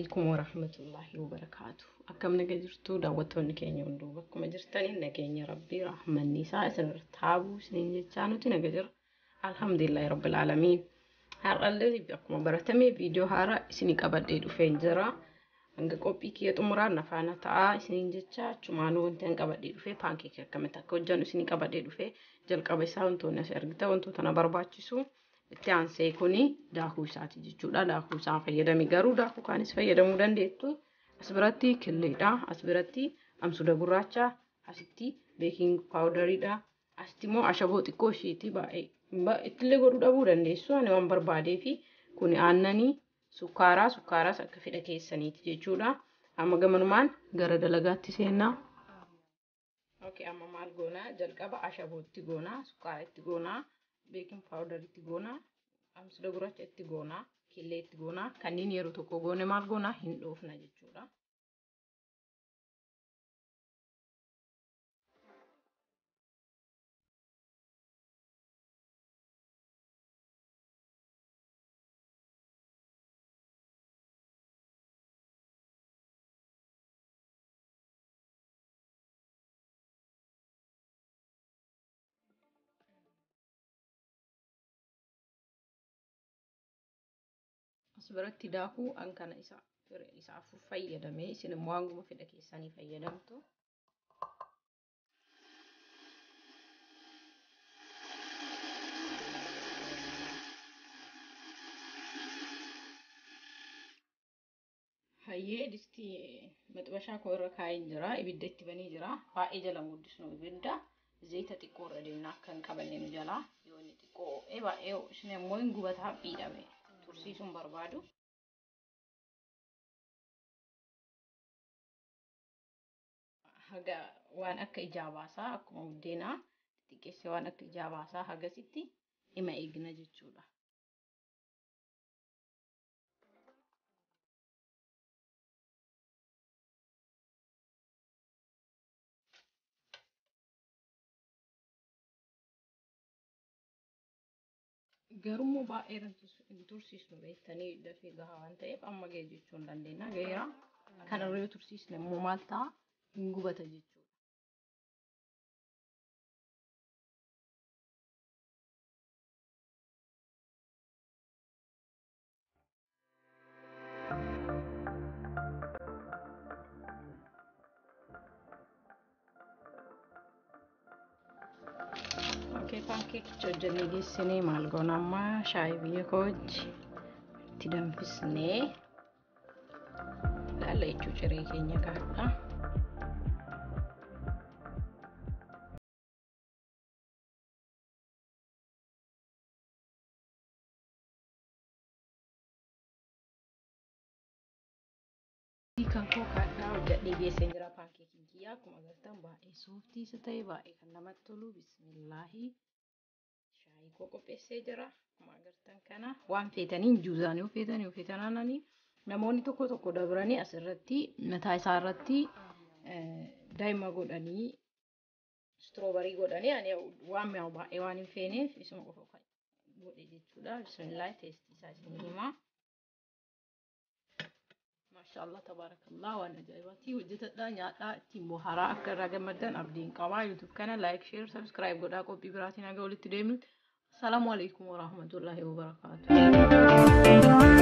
عليكم ورحمة الله وبركاته. أكم نجرتو دعوتون كينيا وندوب أكم جرتني نكينيا ربي رحمة النساء سنرتابو سنين جتانو تنجر الحمد لله رب العالمين. هالقلبي بأكم برتمي فيديو هارا سنيك أبدي دفين جرا أنك كوبي كي تمرار نفعنا تا سنين جتا شمانو أنتن أبدي دفين بانكيك كم تكوجانو سنيك أبدي دفين جل كابيسا أنتو نسرقتا أنتو تنبرباتشسو Ittiaan seekuni daakuu isaati jechuudha. Daakuu isaa fayyadami garuu daakuu kaanis fayyadamuu dandeettu. As biratti killeedha. As biratti amsuda gurraacha. Asitti beeking paawudariidha. Asitti immoo ashaboo xiqqoo isheeti baay'ee ittillee godhuu dhabuu dandeessu. Ani waan barbaadee fi kuni aannanii sukkaaraas akka fedha keessaniiti jechuudha. Amma gamanumaan gara dalagaatti seennaa. Okay, amma maal goonaa jalqaba ashabootti goonaa, sukkaaratti goonaa. Baking powder itti goona, amsuda gurraacha itti goona, killee itti goona, kanneen yeroo tokko goone maal goona hin dhoofna jechuudha. As biratti daakuu an kana isaa afur fayyadamee isin immoo hanguma fedha keessanii fayyadamtu. Hayyee distii maxxabashaa koo irra kaa'een jira, ibidda itti banee jira. Baay'ee jala guddisnu ibidda. Zayita xiqqoo irra deemna akka hin qabanne nu jala. Yoo inni xiqqoo baay'ee isin immoo hin gubataa haphiidhame. Tursiisuun barbaadu. Haga waan akka ijaa baasaa akkuma buddeenaa xixiqqeessee waan akka ijaa baasaa hagasitti ima eegna jechuudha. Garuu baay'ee hin tursiisnu beektanii dafee gahaa waan ta'eef amma ga'e jechuu hin dandeenya. Ga'eera kanarra yoo tursiisne immoo maal ta'a hin gubata jechuudha. Okay, pancake hojjannee geessinee maal goona amma shaayii biyya koochi itti danfisnee laalla jechuu ciree keenya kaadha. Kan koo kaadhaa hojjadhee geessee jira paankeekiin kiyyaa akkuma agartan baay'ee sooftii isa ta'e baay'ee kan namatti tolu bismillaahi. Shaayii koo qopheessee jira akkuma agartan kana waan feetaniin juuzaan yoo feetan aananii namoonni tokko dabranii asirratti mataa isaa irratti daa'ima godhanii strooberii godhanii ani waan mi'aawu baay'ee waan hin feeneef isuma qofa godhe jechuudha. Bismillaahi teestii isaa isin himaa. MashaAllah tabarakallah waan ajaa'ibati hojjetadha nyaadha ittiin bohaaraa akka irraa gammaddan abdiin qabaa. YouTube kana like share subscribe godhaa qophii biraatiin haga walitti deemnutti. Assalaamu alaikum warahmatullahi wabarakatuh.